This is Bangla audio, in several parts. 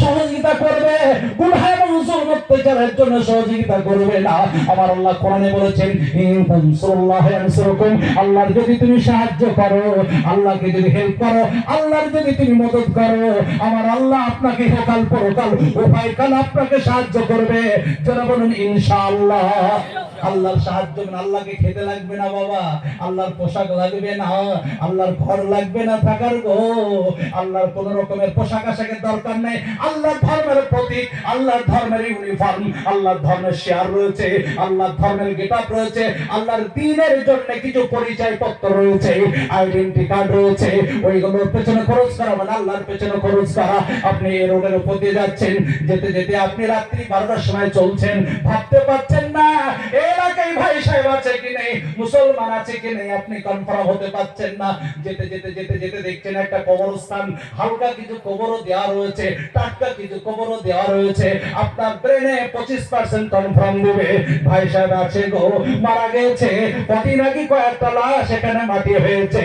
সহযোগিতা করবে, গুনাহ এবং জুলম অত্যাচারের জন্য সহযোগিতা করবে না। আমার আল্লাহ কোরআনে বলেছেন, ইন তানসুরুল্লাহ ইয়ানসুরকুম, আল্লাহর যদি তুমি সাহায্য করো, আল্লাহকে যদি হেল্প করো, আল্লাহর যদি তুমি মদদ করো, আমার আল্লাহ আপনাকে ইহকাল পরকাল উভয় কাল আপনাকে সাহায্য করবে। যারা বলেন ইনশাআল্লাহ। আল্লাহর সাহায্য মানে আল্লাহকে খেতে লাগবে না বাবা, আল্লাহর পোশাক লাগবে না, আল্লাহর ঘর লাগবে না থাকার গো, আল্লাহর কোন রকমের পোশাক আশাকের দরকার নেই। আল্লাহর ধর্মের প্রতীক, আল্লাহর ধর্মের ইউনিফর্ম, আল্লাহর ধর্মের শেয়ার রয়েছে, আল্লাহর ধর্মের গেটআপ রয়েছে, আল্লাহর দ্বীনের জন্য কিছু পরিচয় পত্র রয়েছে, আইডেন্টি কার্ড রয়েছে। ওইগুলোর পেছনে খরচ করা মানে আল্লাহর পেছনে খরচ করা। আপনি এই রোডের উপর দিয়ে যাচ্ছেন, যেতে যেতে আপনি রাত্রি 12টার সময় চলছেন, ভাবতে পারছেন না এলাকায় ভাই সাহেব আছে কি নেই, মুসলমান আছে কি নেই, আপনি কনফার্ম হতে পারছেন না। যেতে যেতে যেতে যেতে দেখছেন একটা কবরস্থান, হালকা কিছু কবরও দেওয়া রয়েছে, টাটকা কিছু কবরও দেওয়া রয়েছে। আপনার ব্রেনে 25% কনফার্ম দেবে ভাই সাহেব আছে গো, মারা গেছে, কদিন আগে কয়েকটা লাশ এখানে মাটি হয়েছে।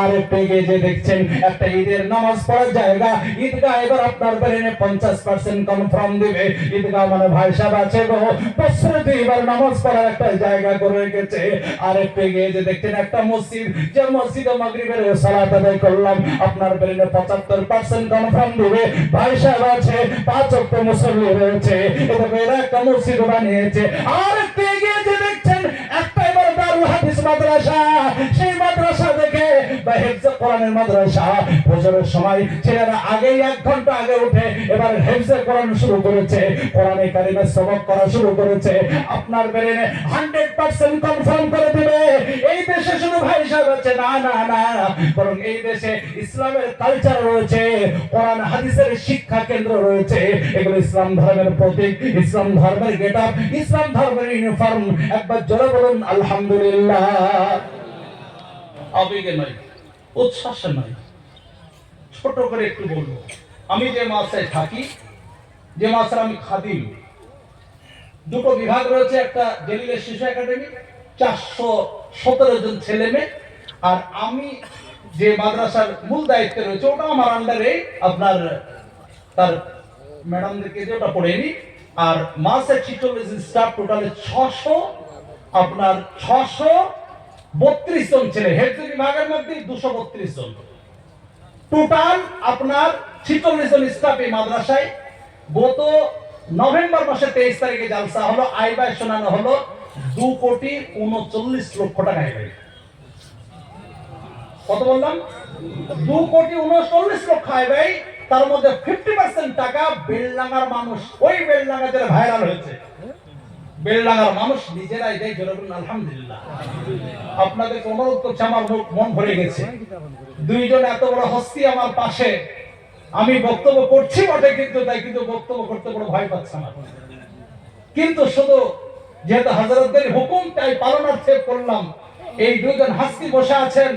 আর একটু এগিয়ে যে দেখছেন একটা ঈদের নামাজ পড়ার জায়গা, ঈদগাহ, এবার আপনার ব্রেনে 50% কনফার্ম দিবে ঈদগাহ মানে ভাই সাহেব আছে গো, বছরে 2 বার নামাজ পড়ার একটা জায়গা করে রেখেছে। আর একটু এগিয়ে যে দেখছেন একটা মসজিদ, যে মসজিদে মাগরিবের সালাত আদায় করলাম, আপনার ব্রেনে 75% কনফার্ম দিবে ভাই সাহেব আছে, 5 ওয়াক্ত মুসল্লি রয়েছে, এরা একটা মসজিদ বানিয়েছে। আর একটু এগিয়ে যে দেখছেন একটা এবার দারুল হাদিস মাদ্রাসা, সেই মাদ্রাসা দেখে বা হেফজে কোরআনের মাদ্রাসা, ফজরের সময় ছেলেরা আগেই 1 ঘন্টা আগে উঠে এবার হেফজে কোরআন শুরু করেছে, কোরআনে কারিমের সবক করা শুরু করেছে। আপনার ব্রেনে 100% কনফার্ম করে দিবে এই দেশে শুধু ভাই সাহেব আছে না না না, বরং এই দেশে ইসলামের কালচার রয়েছে, কোরআন হাদিসের শিক্ষা কেন্দ্র রয়েছে। এগুলো ইসলাম ধর্মের প্রতীক, ইসলাম ধর্মের গেটআপ, ইসলাম ধর্মের ইউনিফর্ম। একবার জোরে বলুন আলহামদুলিল্লাহ। আবেগে নয়, উচ্ছ্বাসে নয়, ছোট করে একটু বলবো। আমি যে মাদ্রাসায় থাকি, যে মাদ্রাসার আমি খাদিম, 2টো বিভাগ রয়েছে, একটা জেলিলের শিশু একাডেমি, 417 জন ছেলে মেয়ে, আর আমি যে মাদ্রাসার মূল দায়িত্বে রয়েছে ওটা আমার আন্ডারে, আপনার তার ম্যাডামদেরকে যে ওটা পড়েনি। আর মাসে 46 স্টাফ, টোটালে 600, আপনার 632 জন ছেলে, হেড বিভাগের মধ্যে 232 জন, টোটাল আপনার 46 জন স্টাফ এই মাদ্রাসায়। গত নভেম্বর মাসের 23 তারিখে জালসা হলো, আয় ব্যয় শোনানো হলো 2,39,00,000 টাকা আয় ব্যয়। কত বললাম? 2,39,00,000 আয় ব্যয়। তার মধ্যে 50% টাকা বেলডাঙ্গার মানুষ, ওই বেলডাঙ্গা যারা ভাইরাল হয়েছে, বেলডাঙ্গার মানুষ নিজেরাই দেয়। জোরে বলুন আলহামদুলিল্লাহ। আপনাদের অনুরোধ করছে, আমার মন ভরে গেছে। 2 জন এত বড় হস্তি আমার পাশে, আমি বক্তব্য করছি বটে, কিন্তু বক্তব্য করতে বড় ভয় পাচ্ছে না। কিন্তু শুধু যেহেতু হযরতদের হুকুম তাই পালনার্থে করলাম। এই 2 জন হাস্তি বসে আছেন,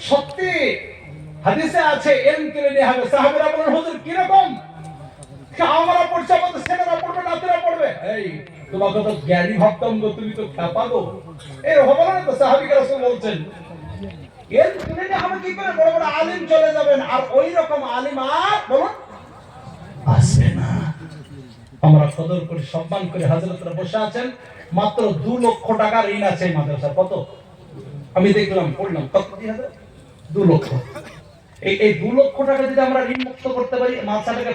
সত্যি হাদিসে আছে এলম কেড়ে নিয়ে হবে। সাহাবীরা বলেন হুজুর কি রকম? আমরা পড়ছি, আমাদের ছেলেরা পড়বে, নাতিরা পড়বে। এই তোমাকে তো জ্ঞানী ভাবতাম গো, তুমি তো খ্যাপা গো। এই হবে না তো? সাহাবীরা রাসূল বলছেন এলম কেড়ে নিয়ে হবে কি করে? বড় বড় আলিম চলে যাবেন, আর ওই রকম আলিম আর বলুন আসবে না। আমরা কদর করে সম্মান করে হযরতরা বসে আছেন। মাত্র 2 লক্ষ টাকা ঋণ আছে এই মাদ্রাসা। কত? আমি দেখলাম, পড়লাম, কত? 2 লক্ষ। এই 2 লক্ষ টাকা যদি আমরা ঋণ মুক্ত করতে পারি, মাদ্রাসাটাকে